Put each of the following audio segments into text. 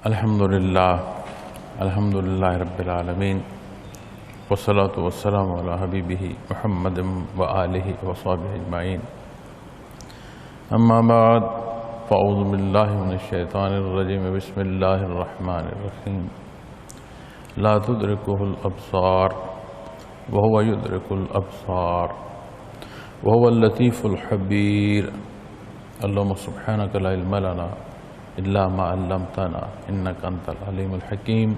الحمدللہ رب العالمین والصلاة والسلام علی حبیبہ محمد وآلہ وصحبہ اجمعین اما بعد فاعوذ باللہ من الشیطان الرجیم بسم اللہ الرحمن الرحیم لا تدرکہ الابصار وهو يدرك الابصار وهو اللطیف الخبیر اللہم سبحانک لا علم لنا الا ما علمتنا انک انت العلیم الحکیم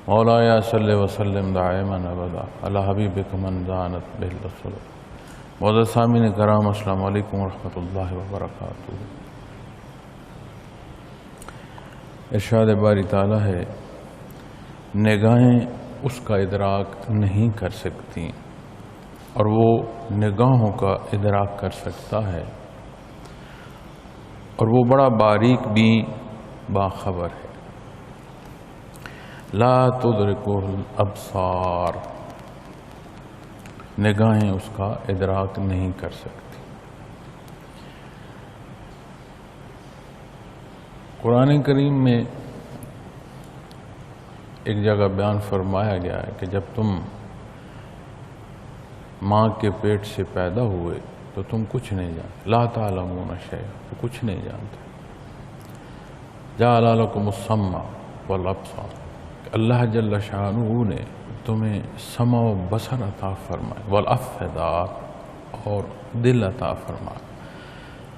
مولایا صلی وسلم دائما ابدا علی حبیبک من زانت بہ الرسل. معزز سامعین کرام، السلام علیکم ورحمۃ اللہ وبرکاتہ. ارشاد باری تعالیٰ ہے، نگاہیں اس کا ادراک نہیں کر سکتی اور وہ نگاہوں کا ادراک کر سکتا ہے، اور وہ بڑا باریک بھی باخبر ہے. لا تدرکہ الابصار، نگاہیں اس کا ادراک نہیں کر سکتی. قرآن کریم میں ایک جگہ بیان فرمایا گیا ہے کہ جب تم ماں کے پیٹ سے پیدا ہوئے تو تم کچھ نہیں جانتے. لا تعلمون شیئا، تو کچھ نہیں جانتے. جعل لکم السمع والابصار، اللہ جل شانہ نے تمہیں سمع و بصر عطا فرمائے، والافئدہ، اور دل عطا فرمائے،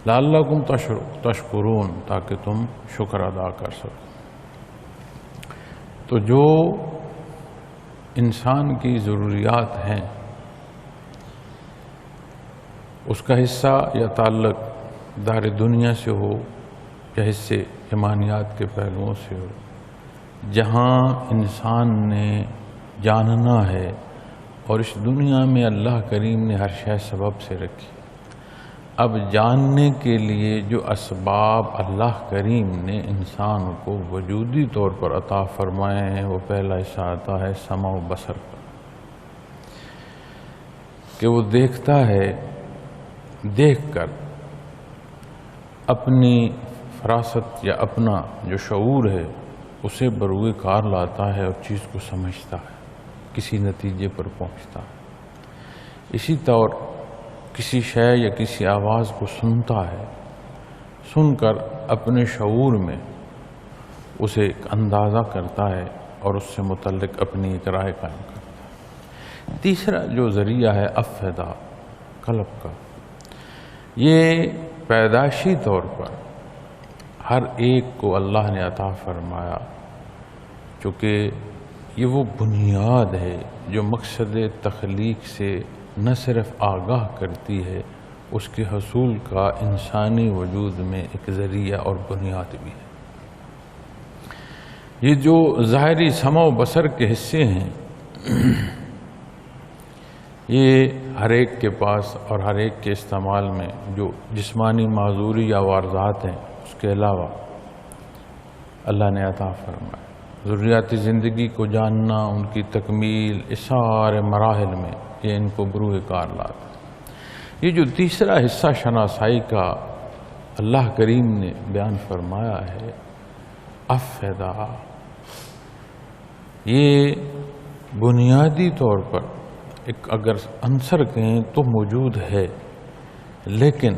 لعلکم تشکرون، تاکہ تم شکر ادا کر سکو. تو جو انسان کی ضروریات ہیں اس کا حصہ یا تعلق دار دنیا سے ہو یا حصے ایمانیات کے پہلوؤں سے ہو، جہاں انسان نے جاننا ہے، اور اس دنیا میں اللہ کریم نے ہر شے سبب سے رکھی. اب جاننے کے لیے جو اسباب اللہ کریم نے انسان کو وجودی طور پر عطا فرمائے ہیں، وہ پہلا حصہ آتا ہے سمع و بصر کا، کہ وہ دیکھتا ہے، دیکھ کر اپنی فراست یا اپنا جو شعور ہے اسے بروئے کار لاتا ہے اور چیز کو سمجھتا ہے، کسی نتیجے پر پہنچتا ہے. اسی طور کسی شے یا کسی آواز کو سنتا ہے، سن کر اپنے شعور میں اسے ایک اندازہ کرتا ہے اور اس سے متعلق اپنی ایک رائے قائم کرتا ہے. تیسرا جو ذریعہ ہے افئدہ، قلب کا، یہ پیدائشی طور پر ہر ایک کو اللہ نے عطا فرمایا، چونکہ یہ وہ بنیاد ہے جو مقصد تخلیق سے نہ صرف آگاہ کرتی ہے، اس کے حصول کا انسانی وجود میں ایک ذریعہ اور بنیاد بھی ہے. یہ جو ظاہری سمع و بصر کے حصے ہیں، یہ ہر ایک کے پاس اور ہر ایک کے استعمال میں جو جسمانی معذوری یا واردات ہیں، اس کے علاوہ اللہ نے عطا فرمایا. ضروریاتی زندگی کو جاننا، ان کی تکمیل، اس سارے مراحل میں یہ ان کو بروئے کار لاتا. یہ جو تیسرا حصہ شناسائی کا اللہ کریم نے بیان فرمایا ہے، افئدہ، یہ بنیادی طور پر ایک اگر عنصر کہیں تو موجود ہے، لیکن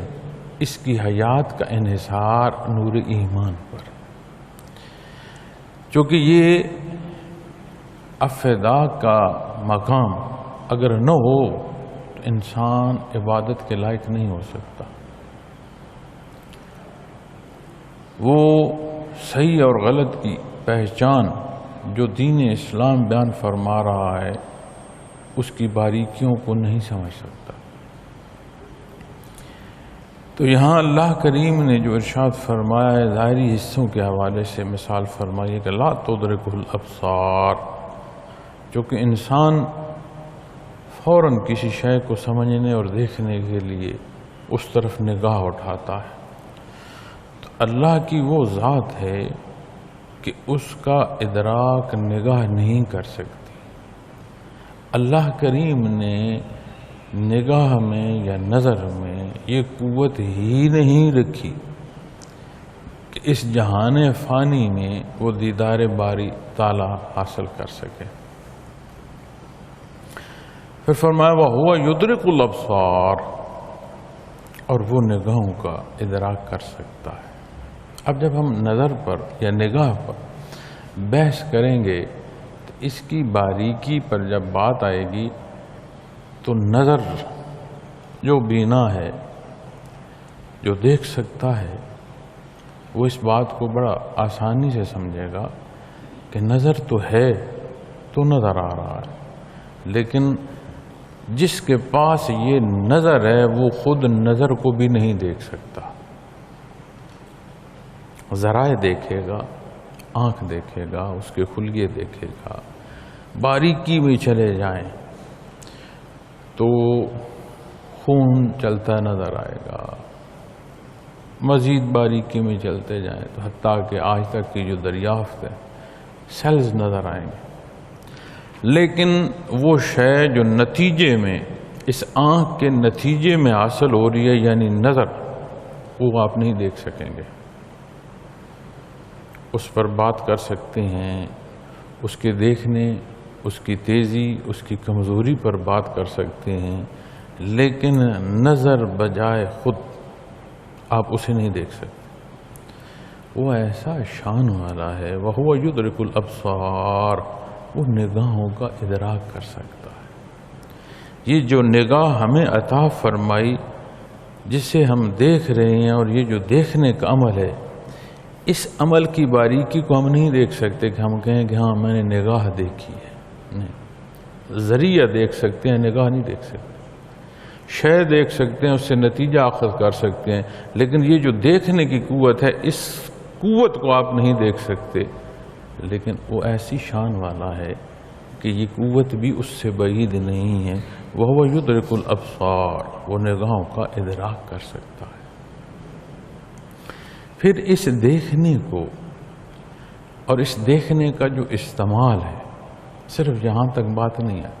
اس کی حیات کا انحصار نور ایمان پر. چونکہ یہ افئدہ کا مقام اگر نہ ہو تو انسان عبادت کے لائق نہیں ہو سکتا. وہ صحیح اور غلط کی پہچان جو دین اسلام بیان فرما رہا ہے، اس کی باریکیوں کو نہیں سمجھ سکتا. تو یہاں اللہ کریم نے جو ارشاد فرمایا ہے، ظاہری حصوں کے حوالے سے مثال فرمائی ہے کہ لا تدرکہ الابصار، چونکہ انسان فوراً کسی شے کو سمجھنے اور دیکھنے کے لیے اس طرف نگاہ اٹھاتا ہے. تو اللہ کی وہ ذات ہے کہ اس کا ادراک نگاہ نہیں کر سکتی. اللہ کریم نے نگاہ میں یا نظر میں یہ قوت ہی نہیں رکھی کہ کہ اس جہان فانی میں وہ دیدار باری تعالیٰ حاصل کر سکے۔ پھر فرمایا وَهُوَ يُدْرِكُ الْأَبْصَارَ، اور وہ نگاہوں کا ادراک کر سکتا ہے۔ اب جب ہم نظر پر یا نگاہ پر بحث کریں گے تو اس کی باریکی پر جب بات آئے گی تو نظر جو بینا ہے، جو دیکھ سکتا ہے، وہ اس بات کو بڑا آسانی سے سمجھے گا کہ نظر تو ہے تو نظر آ رہا ہے، لیکن جس کے پاس یہ نظر ہے وہ خود نظر کو بھی نہیں دیکھ سکتا۔ ذرائع دیکھے گا، آنکھ دیکھے گا، اس کے خلیے دیکھے گا، باریکی میں چلے جائیں تو خون چلتا نظر آئے گا، مزید باریکی میں چلتے جائیں تو حتیٰ کہ آج تک کی جو دریافت ہے سیلز نظر آئیں گے، لیکن وہ شے جو نتیجے میں اس آنکھ کے نتیجے میں حاصل ہو رہی ہے یعنی نظر، وہ آپ نہیں دیکھ سکیں گے۔ اس پر بات کر سکتے ہیں، اس کے دیکھنے، اس کی تیزی، اس کی کمزوری پر بات کر سکتے ہیں، لیکن نظر بجائے خود آپ اسے نہیں دیکھ سکتے۔ وہ ایسا شان والا ہے، وَهُوَ يُدْرِكُ الْأَبْصَارَ، وہ نگاہوں کا ادراک کر سکتا ہے۔ یہ جو نگاہ ہمیں عطا فرمائی، جسے ہم دیکھ رہے ہیں، اور یہ جو دیکھنے کا عمل ہے، اس عمل کی باریکی کو ہم نہیں دیکھ سکتے کہ ہم کہیں کہ ہاں میں نے نگاہ دیکھی ہے، نہیں، ذریعہ دیکھ سکتے ہیں، نگاہ نہیں دیکھ سکتے۔ شے دیکھ سکتے ہیں، اس سے نتیجہ اخذ کر سکتے ہیں، لیکن یہ جو دیکھنے کی قوت ہے، اس قوت کو آپ نہیں دیکھ سکتے، لیکن وہ ایسی شان والا ہے کہ یہ قوت بھی اس سے بعید نہیں ہے۔ وَهُوَ يُدْرِكُ الْأَبْصَارَ، وہ نگاہوں کا ادراک کر سکتا ہے۔ پھر اس دیکھنے کو اور اس دیکھنے کا جو استعمال ہے، صرف یہاں تک بات نہیں ہے۔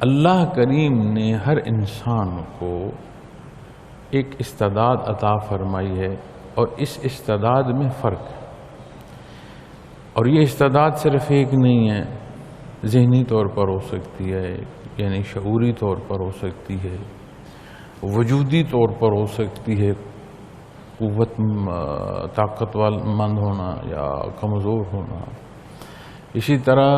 اللہ کریم نے ہر انسان کو ایک استعداد عطا فرمائی ہے، اور اس استعداد میں فرق ہے، اور یہ استعداد صرف ایک نہیں ہے، ذہنی طور پر ہو سکتی ہے، یعنی شعوری طور پر ہو سکتی ہے، وجودی طور پر ہو سکتی ہے، قوت طاقت مند ہونا یا کمزور ہونا، اسی طرح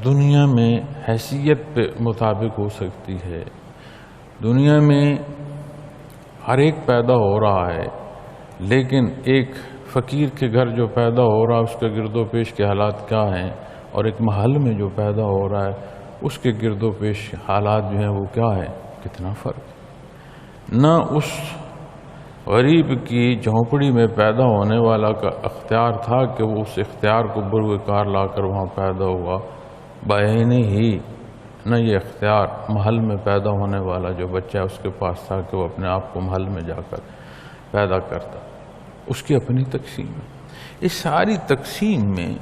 دنیا میں حیثیت پہ مطابق ہو سکتی ہے۔ دنیا میں ہر ایک پیدا ہو رہا ہے، لیکن ایک فقیر کے گھر جو پیدا ہو رہا ہے اس کے گرد و پیش کے حالات کیا ہیں، اور ایک محل میں جو پیدا ہو رہا ہے اس کے گرد و پیش حالات جو ہیں وہ کیا ہے، کتنا فرق۔ نہ اس غریب کی جھونپڑی میں پیدا ہونے والا کا اختیار تھا کہ وہ اس اختیار کو بروئے کار لا کر وہاں پیدا ہوا، بعین ہی نہ یہ اختیار محل میں پیدا ہونے والا جو بچہ ہے اس کے پاس تھا کہ وہ اپنے آپ کو محل میں جا کر پیدا کرتا۔ اس کی اپنی تقسیم ہے۔ اس ساری تقسیم میں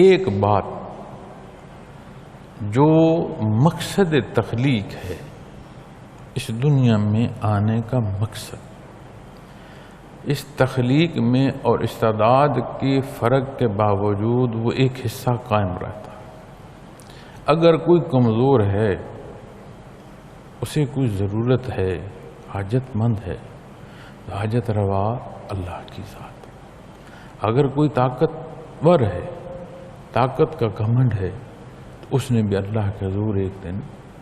ایک بات جو مقصد تخلیق ہے، اس دنیا میں آنے کا مقصد، اس تخلیق میں اور استعداد کے فرق کے باوجود وہ ایک حصہ قائم رہتا ہے۔ اگر کوئی کمزور ہے، اسے کوئی ضرورت ہے، حاجت مند ہے، تو حاجت روا اللہ کی ذات۔ اگر کوئی طاقتور ہے، طاقت کا گھمنڈ ہے، تو اس نے بھی اللہ کے حضور ایک دن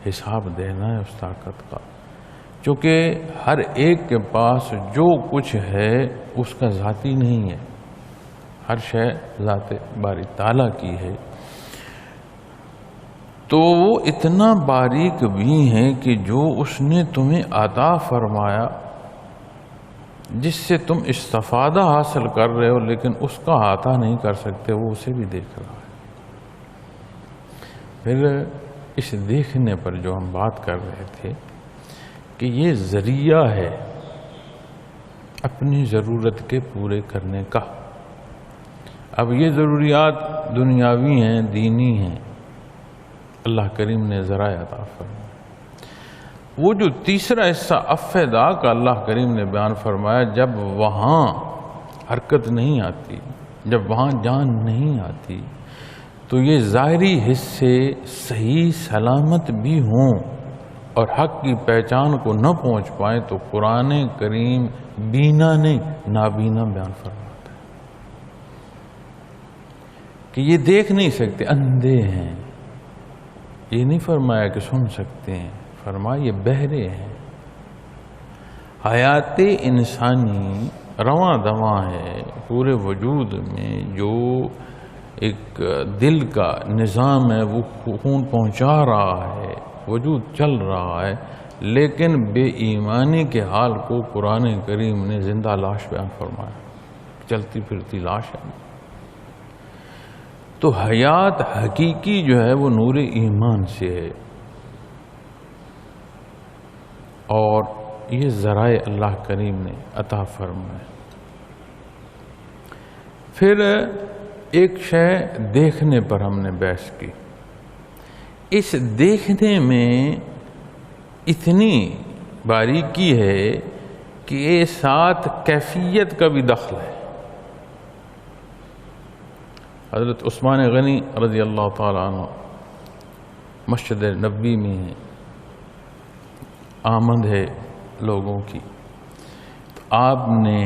حساب دینا ہے اس طاقت کا، چونکہ ہر ایک کے پاس جو کچھ ہے اس کا ذاتی نہیں ہے، ہر شے ذات باری تعالیٰ کی ہے۔ تو وہ اتنا باریک بھی ہیں کہ جو اس نے تمہیں عطا فرمایا، جس سے تم استفادہ حاصل کر رہے ہو لیکن اس کا احاطہ نہیں کر سکتے، وہ اسے بھی دیکھ رہا ہے۔ پھر اس دیکھنے پر جو ہم بات کر رہے تھے کہ یہ ذریعہ ہے اپنی ضرورت کے پورے کرنے کا۔ اب یہ ضروریات دنیاوی ہیں، دینی ہیں، اللہ کریم نے ذرائع عطا فرمائے۔ وہ جو تیسرا حصہ افدا کا اللہ کریم نے بیان فرمایا، جب وہاں حرکت نہیں آتی، جب وہاں جان نہیں آتی، تو یہ ظاہری حصے صحیح سلامت بھی ہوں اور حق کی پہچان کو نہ پہنچ پائیں، تو قرآن کریم بینا نہیں نابینا بیان فرماتا ہے کہ یہ دیکھ نہیں سکتے، اندھے ہیں۔ یہ نہیں فرمایا کہ سن سکتے ہیں، فرمایا یہ بہرے ہیں۔ حیات انسانی رواں دواں ہے، پورے وجود میں جو ایک دل کا نظام ہے وہ خون پہنچا رہا ہے، وجود چل رہا ہے، لیکن بے ایمانی کے حال کو قرآن کریم نے زندہ لاش بیان فرمایا، چلتی پھرتی لاش ہے۔ تو حیات حقیقی جو ہے وہ نور ایمان سے ہے، اور یہ ذرائع اللہ کریم نے عطا فرمائے۔ پھر ایک شے دیکھنے پر ہم نے بحث کی۔ اس دیکھنے میں اتنی باریکی ہے کہ یہ ساتھ کیفیت کا بھی دخل ہے۔ حضرت عثمان غنی رضی اللہ تعالیٰ عنہ مسجد نبوی میں آمد ہے لوگوں کی، تو آپ نے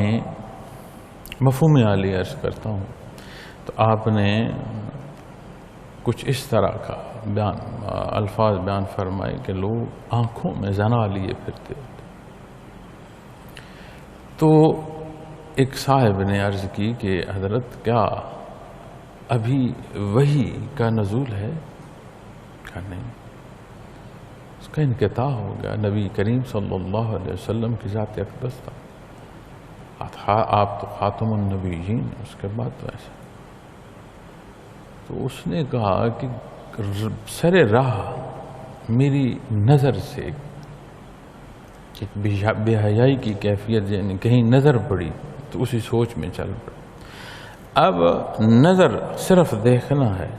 مفہوم عالی عرض کرتا ہوں، تو آپ نے کچھ اس طرح کا الفاظ بیان فرمائے کہ لوگ آنکھوں میں زنا لیے پھرتے ہوتے۔ تو ایک صاحب نے عرض کی کہ حضرت کیا ابھی وحی کا نزول ہے؟ کہا نہیں، اس کا انقطاع ہو گیا، نبی کریم صلی اللہ علیہ وسلم کی ذات اقدس تھا، آپ تو خاتم النبیین، اس کے بعد تو ایسا۔ تو اس نے کہا کہ سر راہ میری نظر سے ایک بے حیائی کی کیفیت یعنی کہیں نظر پڑی، تو اسی سوچ میں چل پڑا۔ اب نظر صرف دیکھنا ہے،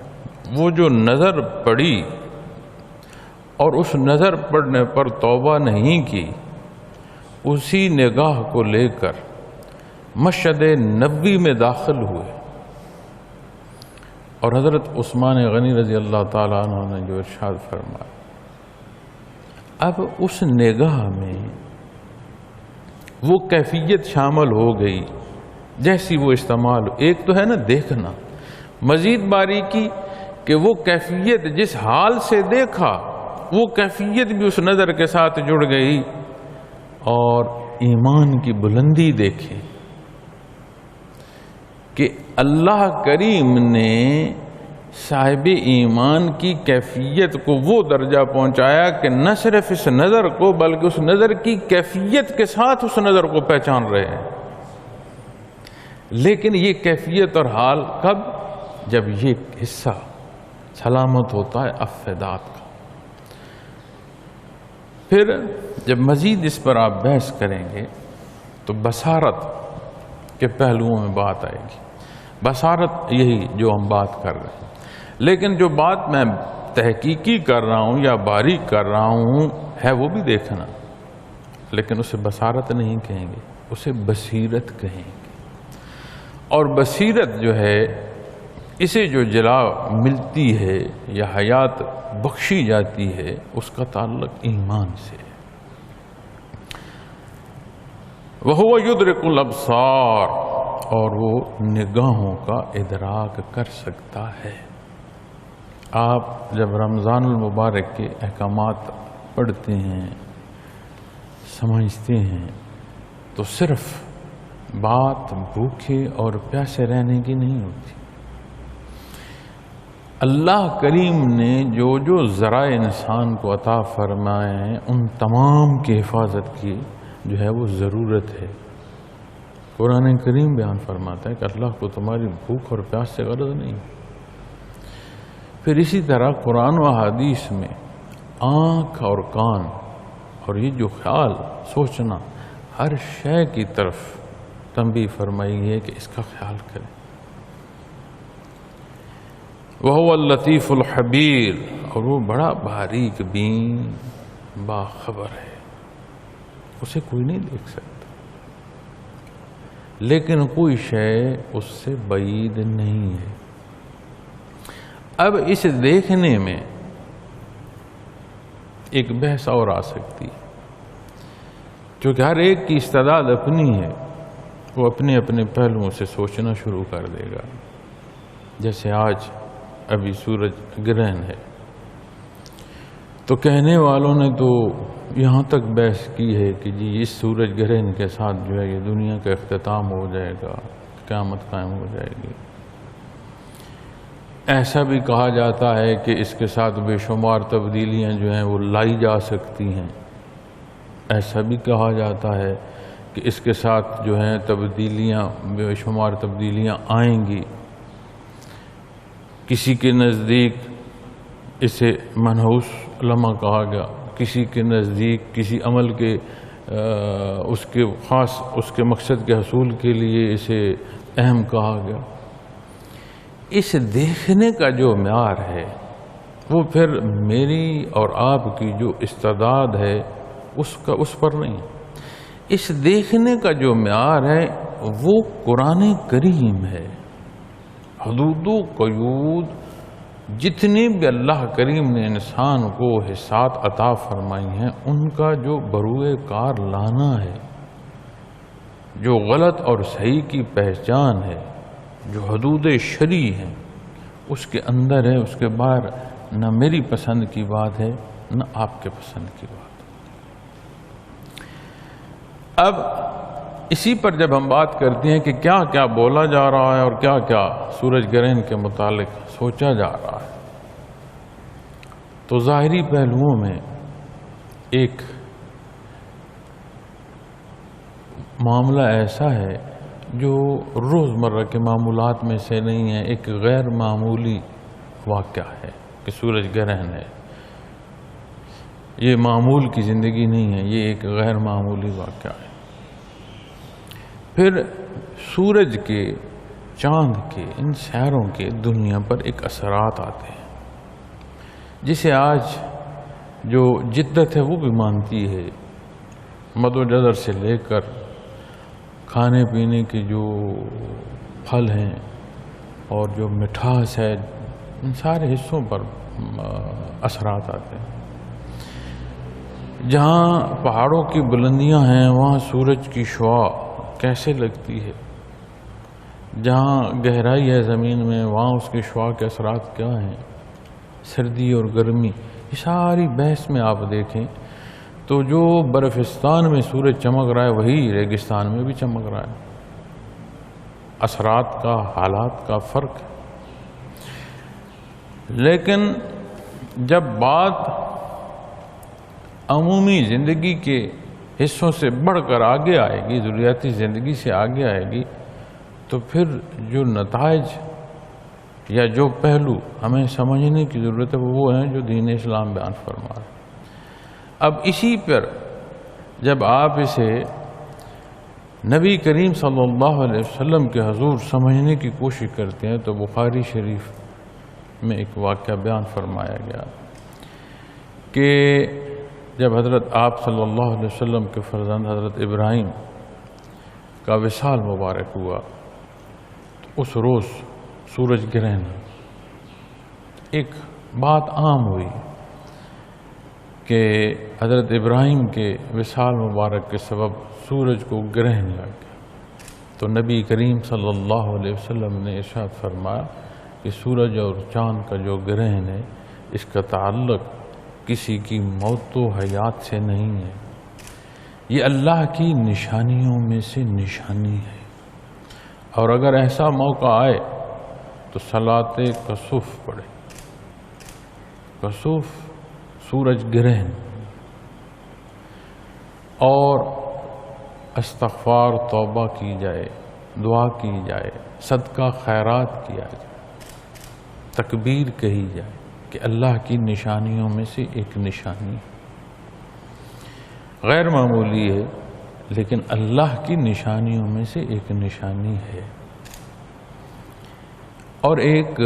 وہ جو نظر پڑی اور اس نظر پڑنے پر توبہ نہیں کی، اسی نگاہ کو لے کر مسجد نبوی میں داخل ہوئے، اور حضرت عثمان غنی رضی اللہ تعالیٰ عنہ نے جو ارشاد فرمایا، اب اس نگاہ میں وہ کیفیت شامل ہو گئی جیسی وہ استعمال ہو۔ ایک تو ہے نا دیکھنا، مزید باریکی کہ وہ کیفیت جس حال سے دیکھا وہ کیفیت بھی اس نظر کے ساتھ جڑ گئی، اور ایمان کی بلندی دیکھیں کہ اللہ کریم نے صاحب ایمان کی کیفیت کو وہ درجہ پہنچایا کہ نہ صرف اس نظر کو بلکہ اس نظر کی کیفیت کے ساتھ اس نظر کو پہچان رہے ہیں۔ لیکن یہ کیفیت اور حال کب؟ جب یہ حصہ سلامت ہوتا ہے افیدات کا۔ پھر جب مزید اس پر آپ بحث کریں گے تو بصارت کے پہلوؤں میں بات آئے گی۔ بصارت یہی جو ہم بات کر رہے ہیں، لیکن جو بات میں تحقیقی کر رہا ہوں یا باریک کر رہا ہوں ہے وہ بھی دیکھنا، لیکن اسے بصارت نہیں کہیں گے، اسے بصیرت کہیں گے۔ اور بصیرت جو ہے، اسے جو جلا ملتی ہے یا حیات بخشی جاتی ہے، اس کا تعلق ایمان سے ہے۔ وَهُوَ يُدْرِكُ الْأَبْصَارَ، اور وہ نگاہوں کا ادراک کر سکتا ہے۔ آپ جب رمضان المبارک کے احکامات پڑھتے ہیں، سمجھتے ہیں، تو صرف بات بھوکے اور پیاسے رہنے کی نہیں ہوتی۔ اللہ کریم نے جو ذرائع انسان کو عطا فرمائے ہیں، ان تمام کی حفاظت کی جو ہے وہ ضرورت ہے۔ قرآن کریم بیان فرماتا ہے کہ اللہ کو تمہاری بھوک اور پیاس سے غرض نہیں۔ پھر اسی طرح قرآن و حدیث میں آنکھ اور کان اور یہ جو خیال سوچنا، ہر شے کی طرف تنبیہ فرمائی ہے کہ اس کا خیال کریں۔ وَهُوَ اللَّطِيفُ الْخَبِيرُ، اور وہ بڑا باریک بین باخبر ہے، اسے کوئی نہیں دیکھ سکتا، لیکن کوئی شے اس سے بعید نہیں ہے۔ اب اس دیکھنے میں ایک بحث اور آ سکتی ہے، چونکہ ہر ایک کی استعداد اپنی ہے، وہ اپنے اپنے پہلوؤں سے سوچنا شروع کر دے گا۔ جیسے آج ابھی سورج گرہن ہے، تو کہنے والوں نے تو یہاں تک بحث کی ہے کہ جی اس سورج گرہن کے ساتھ جو ہے یہ دنیا کا اختتام ہو جائے گا، قیامت قائم ہو جائے گی۔ ایسا بھی کہا جاتا ہے کہ اس کے ساتھ بے شمار تبدیلیاں جو ہیں وہ لائی جا سکتی ہیں۔ ایسا بھی کہا جاتا ہے کہ اس کے ساتھ جو ہیں تبدیلیاں، بے شمار تبدیلیاں آئیں گی۔ کسی کے نزدیک اسے منحوس لمحہ کہا گیا، کسی کے نزدیک کسی عمل کے اس کے خاص اس کے مقصد کے حصول کے لیے اسے اہم کہا گیا۔ اس دیکھنے کا جو معیار ہے وہ پھر میری اور آپ کی جو استعداد ہے اس پر نہیں۔ اس دیکھنے کا جو معیار ہے وہ قرآن کریم ہے۔ حدود و قیود جتنی بھی اللہ کریم نے انسان کو حسات عطا فرمائی ہیں، ان کا جو بروئے کار لانا ہے، جو غلط اور صحیح کی پہچان ہے، جو حدود شرعی ہیں، اس کے اندر ہے، اس کے باہر نہ میری پسند کی بات ہے نہ آپ کے پسند کی بات۔ اب اسی پر جب ہم بات کرتے ہیں کہ کیا کیا بولا جا رہا ہے اور کیا کیا سورج گرہن کے متعلق سوچا جا رہا ہے، تو ظاہری پہلوؤں میں ایک معاملہ ایسا ہے جو روزمرہ کے معمولات میں سے نہیں ہے، ایک غیر معمولی واقعہ ہے کہ سورج گرہن ہے۔ یہ معمول کی زندگی نہیں ہے، یہ ایک غیر معمولی واقعہ ہے۔ پھر سورج کے، چاند کے، ان سیاروں کے دنیا پر ایک اثرات آتے ہیں، جسے آج جو جدت ہے وہ بھی مانتی ہے۔ مد و جزر سے لے کر کھانے پینے کے جو پھل ہیں اور جو مٹھاس ہے، ان سارے حصوں پر اثرات آتے ہیں۔ جہاں پہاڑوں کی بلندیاں ہیں وہاں سورج کی شعاع کیسے لگتی ہے، جہاں گہرائی ہے زمین میں وہاں اس کی شعاع کے اثرات کیا ہیں، سردی اور گرمی، یہ ساری بحث میں آپ دیکھیں تو جو برفستان میں سورج چمک رہا ہے وہی ریگستان میں بھی چمک رہا ہے۔ اثرات کا، حالات کا فرق ہے۔ لیکن جب بات عمومی زندگی کے حصوں سے بڑھ کر آگے آئے گی، ضروریاتی زندگی سے آگے آئے گی، تو پھر جو نتائج یا جو پہلو ہمیں سمجھنے کی ضرورت ہے وہ ہیں جو دین اسلام بیان فرما رہا ہے۔ اب اسی پر جب آپ اسے نبی کریم صلی اللہ علیہ وسلم کے حضور سمجھنے کی کوشش کرتے ہیں تو بخاری شریف میں ایک واقعہ بیان فرمایا گیا کہ جب حضرت آپ صلی اللہ علیہ وسلم کے فرزند حضرت ابراہیم کا وصال مبارک ہوا تو اس روز سورج گرہن، ایک بات عام ہوئی کہ حضرت ابراہیم کے وصال مبارک کے سبب سورج کو گرہن لگ گیا، تو نبی کریم صلی اللہ علیہ وسلم نے ارشاد فرمایا کہ سورج اور چاند کا جو گرہن ہے اس کا تعلق کسی کی موت و حیات سے نہیں ہے، یہ اللہ کی نشانیوں میں سے نشانی ہے۔ اور اگر ایسا موقع آئے تو صلاۃ کسوف پڑھے، کسوف سورج گرہن، اور استغفار توبہ کی جائے، دعا کی جائے، صدقہ خیرات کیا جائے، تکبیر کہی جائے کہ اللہ کی نشانیوں میں سے ایک نشانی غیر معمولی ہے لیکن اللہ کی نشانیوں میں سے ایک نشانی ہے۔ اور ایک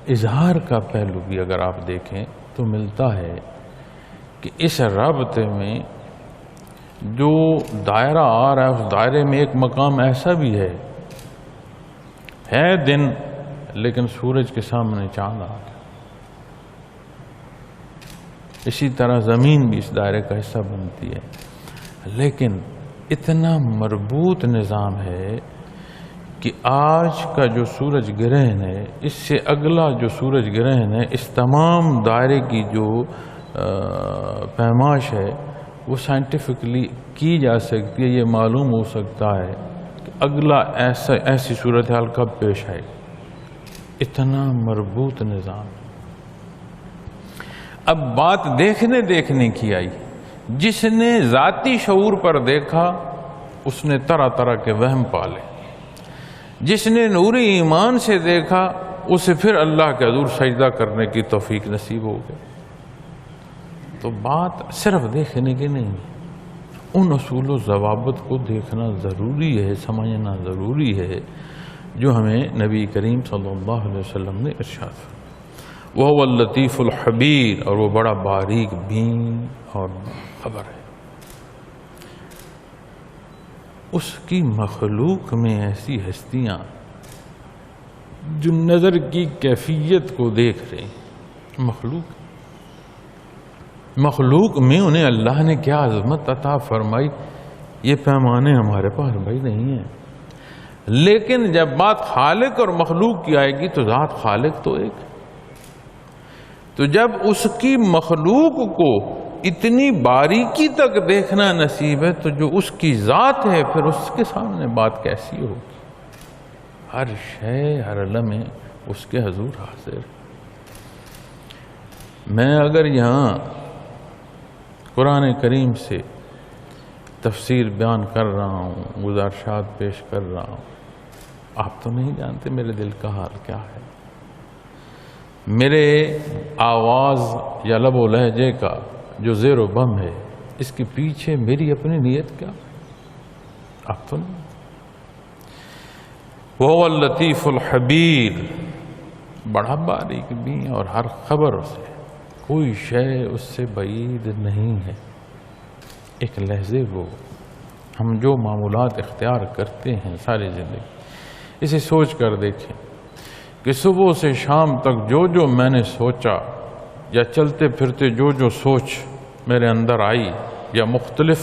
اظہار کا پہلو بھی اگر آپ دیکھیں تو ملتا ہے کہ اس رابطے میں جو دائرہ آ رہا ہے اس دائرے میں ایک مقام ایسا بھی ہے دن لیکن سورج کے سامنے چاند آ گیا. اسی طرح زمین بھی اس دائرے کا حصہ بنتی ہے، لیکن اتنا مربوط نظام ہے کہ آج کا جو سورج گرہن ہے اس سے اگلا جو سورج گرہن ہے اس تمام دائرے کی جو پیمائش ہے وہ سائنٹیفکلی کی جا سکتی ہے. یہ معلوم ہو سکتا ہے کہ اگلا ایسی صورتحال کب پیش آئے. اتنا مربوط نظام. اب بات دیکھنے کی آئی. جس نے ذاتی شعور پر دیکھا اس نے طرح طرح کے وہم پالے. جس نے نوری ایمان سے دیکھا اسے پھر اللہ کے حضور سجدہ کرنے کی توفیق نصیب ہو گئی. تو بات صرف دیکھنے کی نہیں ہے، ان اصول و ضوابط کو دیکھنا ضروری ہے، سمجھنا ضروری ہے جو ہمیں نبی کریم صلی اللہ علیہ وسلم نے ارشاد فرمایا. وَهُوَ اللطیف الخبیر، اور وہ بڑا باریک بین اور خبر ہے. اس کی مخلوق میں ایسی ہستیاں جو نظر کی کیفیت کو دیکھ رہے ہیں. مخلوق میں انہیں اللہ نے کیا عظمت عطا فرمائی، یہ پیمانے ہمارے پاس بھائی نہیں ہیں. لیکن جب بات خالق اور مخلوق کی آئے گی تو ذات خالق تو ایک. تو جب اس کی مخلوق کو اتنی باریکی تک دیکھنا نصیب ہے تو جو اس کی ذات ہے پھر اس کے سامنے بات کیسی ہوگی. ہر شے ہر لمحے اس کے حضور حاضر. میں اگر یہاں قرآن کریم سے تفسیر بیان کر رہا ہوں، گزارشات پیش کر رہا ہوں، آپ تو نہیں جانتے میرے دل کا حال کیا ہے. میرے آواز یا لب و لہجے کا جو زیر و بم ہے اس کے پیچھے میری اپنی نیت کیا، آپ تو نہیں. وَهُوَ اللطیف الخبیر، بڑا باریک بھی اور ہر خبر سے کوئی شے اس سے بعید نہیں ہے. ایک لحظے وہ ہم جو معمولات اختیار کرتے ہیں ساری زندگی، اسے سوچ کر دیکھیں کہ صبح سے شام تک جو میں نے سوچا یا چلتے پھرتے جو سوچ میرے اندر آئی، یا مختلف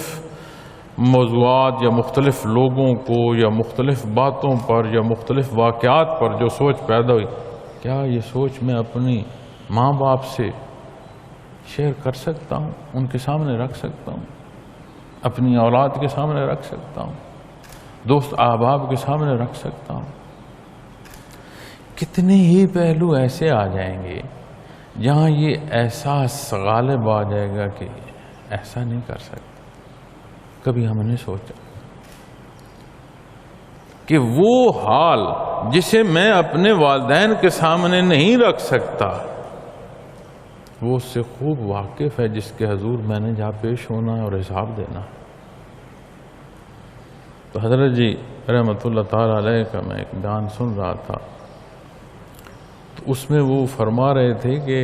موضوعات یا مختلف لوگوں کو یا مختلف باتوں پر یا مختلف واقعات پر جو سوچ پیدا ہوئی، کیا یہ سوچ میں اپنی ماں باپ سے شیئر کر سکتا ہوں، ان کے سامنے رکھ سکتا ہوں، اپنی اولاد کے سامنے رکھ سکتا ہوں، دوست احباب کے سامنے رکھ سکتا ہوں. کتنے ہی پہلو ایسے آ جائیں گے جہاں یہ احساس غالب آ جائے گا کہ ایسا نہیں کر سکتا. کبھی ہم نے سوچا کہ وہ حال جسے میں اپنے والدین کے سامنے نہیں رکھ سکتا وہ اس سے خوب واقف ہے جس کے حضور میں نے جا پیش ہونا ہے اور حساب دینا. تو حضرت جی رحمۃ اللہ تعالی علیہ کا میں ایک بیان سن رہا تھا، تو اس میں وہ فرما رہے تھے کہ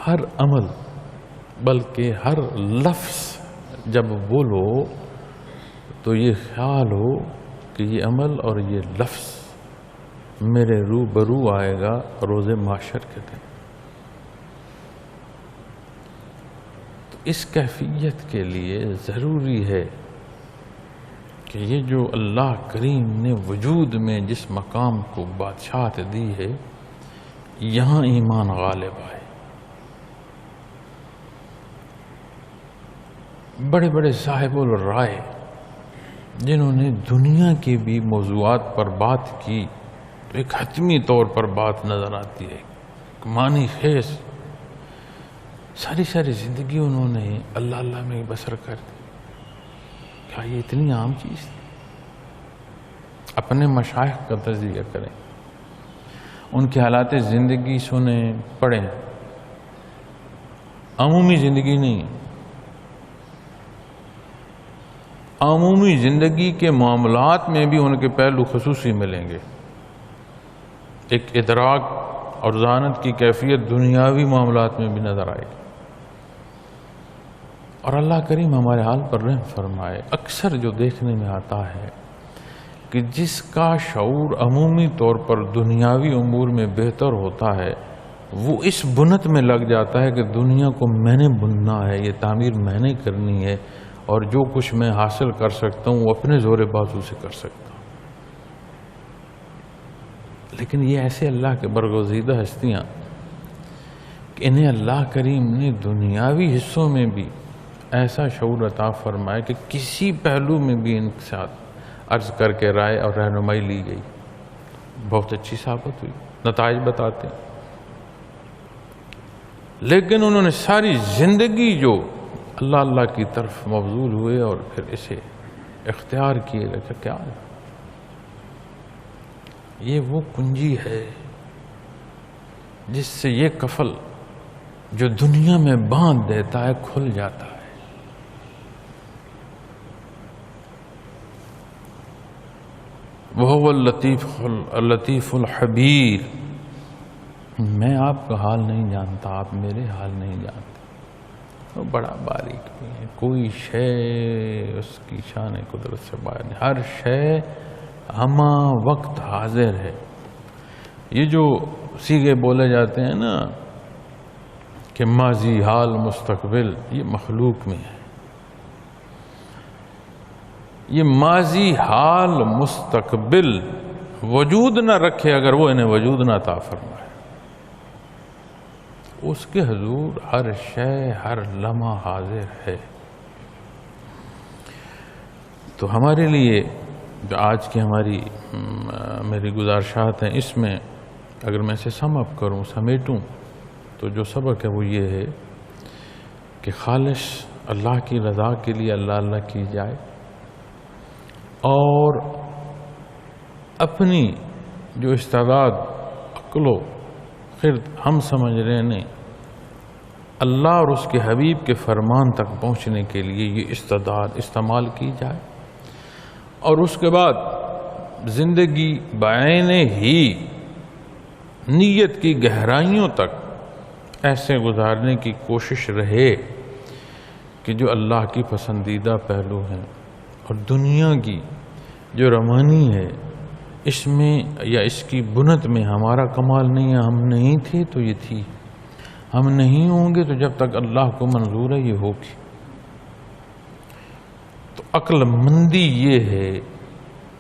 ہر عمل بلکہ ہر لفظ جب بولو تو یہ خیال ہو کہ یہ عمل اور یہ لفظ میرے روبرو آئے گا روز محشر کے دن. تو اس کیفیت کے لیے ضروری ہے کہ یہ جو اللہ کریم نے وجود میں جس مقام کو بادشاہت دی ہے یہاں ایمان غالب آئے. بڑے بڑے صاحب الرائے جنہوں نے دنیا کے بھی موضوعات پر بات کی تو ایک حتمی طور پر بات نظر آتی ہے، معنی خیز ساری زندگی انہوں نے اللہ میں بسر کر دی. کیا یہ اتنی عام چیز تھی؟ اپنے مشائخ کا تجزیہ کریں، ان کے حالات زندگی سنیں پڑھیں. عمومی زندگی نہیں، عمومی زندگی کے معاملات میں بھی ان کے پہلو خصوصی ملیں گے. ایک ادراک اور ذہانت کی کیفیت دنیاوی معاملات میں بھی نظر آئے گی. اور اللہ کریم ہمارے حال پر رحم فرمائے۔ اکثر جو دیکھنے میں آتا ہے کہ جس کا شعور عمومی طور پر دنیاوی امور میں بہتر ہوتا ہے، وہ اس بنت میں لگ جاتا ہے کہ دنیا کو میں نے بننا ہے، یہ تعمیر میں نے کرنی ہے، اور جو کچھ میں حاصل کر سکتا ہوں وہ اپنے زور بازو سے کر سکتا ہوں۔ لیکن یہ ایسے اللہ کے برگزیدہ ہستیاں کہ انہیں اللہ کریم نے دنیاوی حصوں میں بھی ایسا شعور عطا فرمائے کہ کسی پہلو میں بھی ان کے ساتھ عرض کر کے رائے اور رہنمائی لی گئی، بہت اچھی ثابت ہوئی، نتائج بتاتے ہیں۔ لیکن انہوں نے ساری زندگی جو اللہ اللہ کی طرف مبذول ہوئے اور پھر اسے اختیار کیے، لیکن کیا ہے یہ وہ کنجی ہے جس سے یہ کفل جو دنیا میں باندھ دیتا ہے کھل جاتا ہے۔ وَهُوَ اللطیف الخبیر۔ میں آپ کا حال نہیں جانتا، آپ میرے حال نہیں جانتے۔ وہ بڑا باریک بھی ہے، کوئی شے اس کی شان قدرت سے باہر نہیں، ہر شے ہمہ وقت حاضر ہے۔ یہ جو سیغے بولے جاتے ہیں نا کہ ماضی، حال، مستقبل، یہ مخلوق میں ہے۔ یہ ماضی، حال، مستقبل وجود نہ رکھے اگر وہ انہیں وجود نہ عطا فرمائے، اس کے حضور ہر شے ہر لمحہ حاضر ہے۔ تو ہمارے لیے جو آج کی میری گزارشات ہیں، اس میں اگر میں اسے سم اپ کروں، سمیٹوں، تو جو سبق ہے وہ یہ ہے کہ خالص اللہ کی رضا کے لیے اللہ اللہ کی جائے، اور اپنی جو استعداد، عقل و خرد ہم سمجھ رہے ہیں اللہ اور اس کے حبیب کے فرمان تک پہنچنے کے لیے یہ استعداد استعمال کی جائے، اور اس کے بعد زندگی بعین ہی نیت کی گہرائیوں تک ایسے گزارنے کی کوشش رہے کہ جو اللہ کی پسندیدہ پہلو ہیں، اور دنیا کی جو روانی ہے اس میں یا اس کی بنت میں ہمارا کمال نہیں ہے۔ ہم نہیں تھے تو یہ تھی، ہم نہیں ہوں گے تو جب تک اللہ کو منظور ہے یہ ہوگی۔ تو عقل مندی یہ ہے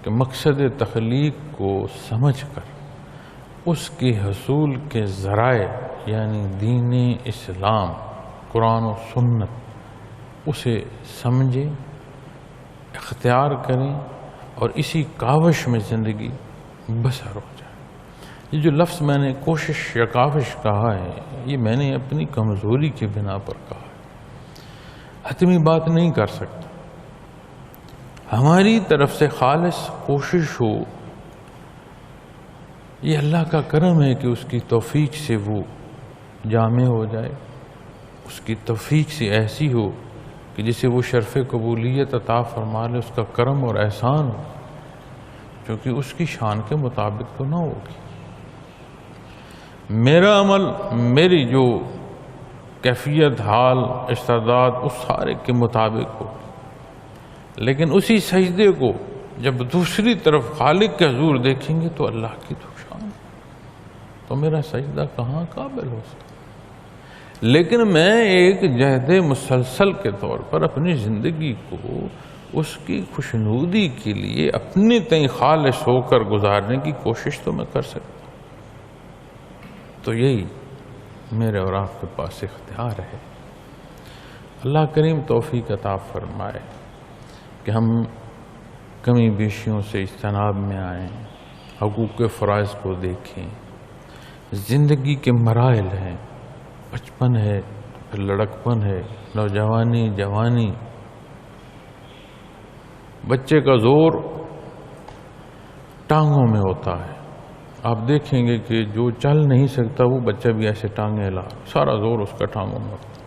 کہ مقصد تخلیق کو سمجھ کر اس کے حصول کے ذرائع یعنی دین اسلام، قرآن و سنت، اسے سمجھیں، اختیار کریں اور اسی کاوش میں زندگی بسر ہو جائے۔ یہ جو لفظ میں نے کوشش یا کاوش کہا ہے، یہ میں نے اپنی کمزوری کی بنا پر کہا ہے، حتمی بات نہیں کر سکتا۔ ہماری طرف سے خالص کوشش ہو، یہ اللہ کا کرم ہے کہ اس کی توفیق سے وہ جامع ہو جائے، اس کی توفیق سے ایسی ہو کہ جسے وہ شرف قبولیت عطا فرما لے، اس کا کرم اور احسان ہو، کیونکہ اس کی شان کے مطابق تو نہ ہوگی۔ میرا عمل، میری جو کیفیت، حال، استعداد، اس سارے کے مطابق ہو، لیکن اسی سجدے کو جب دوسری طرف خالق کے حضور دیکھیں گے تو اللہ کی تو شان، تو میرا سجدہ کہاں قابل ہو سکتا۔ لیکن میں ایک جہد مسلسل کے طور پر اپنی زندگی کو اس کی خوشنودی کے لیے اپنے تئیں خالص ہو کر گزارنے کی کوشش تو میں کر سکتا ہوں۔ تو یہی میرے اور آپ کے پاس اختیار ہے۔ اللہ کریم توفیق عطا فرمائے کہ ہم کمی بیشیوں سے اجتناب میں آئیں، حقوق فرائض کو دیکھیں۔ زندگی کے مراحل ہیں، بچپن ہے، پھر لڑکپن ہے، نوجوانی، جوانی۔ بچے کا زور ٹانگوں میں ہوتا ہے۔ آپ دیکھیں گے کہ جو چل نہیں سکتا وہ بچہ بھی ایسے ٹانگیں ہلا، سارا زور اس کا ٹانگوں میں ہوتا ہے۔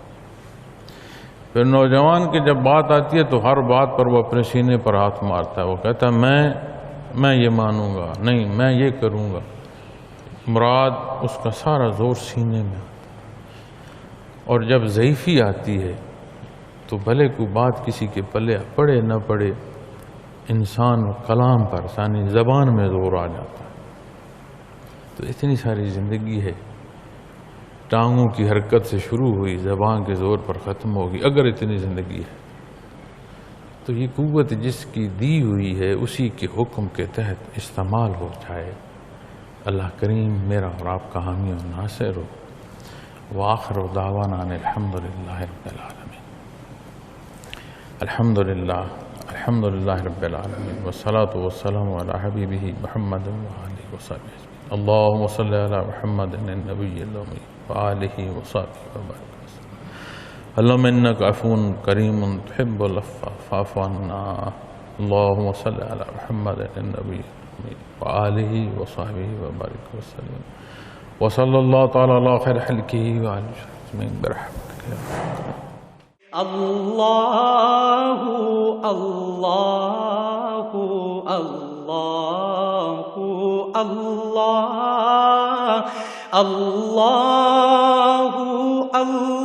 پھر نوجوان کی جب بات آتی ہے تو ہر بات پر وہ اپنے سینے پر ہاتھ مارتا ہے، وہ کہتا ہے میں یہ مانوں گا، نہیں میں یہ کروں گا۔ مراد اس کا سارا زور سینے میں آتا ہے۔ اور جب ضعیفی آتی ہے تو بھلے کوئی بات کسی کے پلے پڑے نہ پڑے، انسان کلام پر ثانی زبان میں زور آ جاتا ہے۔ تو اتنی ساری زندگی ہے، ٹانگوں کی حرکت سے شروع ہوئی، زبان کے زور پر ختم ہوگی، اگر اتنی زندگی ہے تو یہ قوت جس کی دی ہوئی ہے اسی کے حکم کے تحت استعمال ہو جائے۔ اللہ کریم میرا اور آپ کا حامی و ناصر ہو۔ وآخر دعوانا ان الحمدللہ رب العالمین۔ الحمدللہ رب العالمین، والصلاة والسلام علی حبیبہ محمد وآلہ وصحبہ اجمعین۔ اللہم صلی علی محمد النبی الامی وآلہ وصحبہ وبارک وسلم۔ اللہم انک عفو کریم تحب العفو فاعف عنا۔ اللہم صلی علی محمد النبی الامی وآلہ وصحبہ وبارک وسلم۔ وصلی اللہ تعالی علی خیر خلقہ وآلہ اجمعین برحمتک یا ارحم الراحمین۔ اللہ اللہ اللہ اللہ اللہ اللہ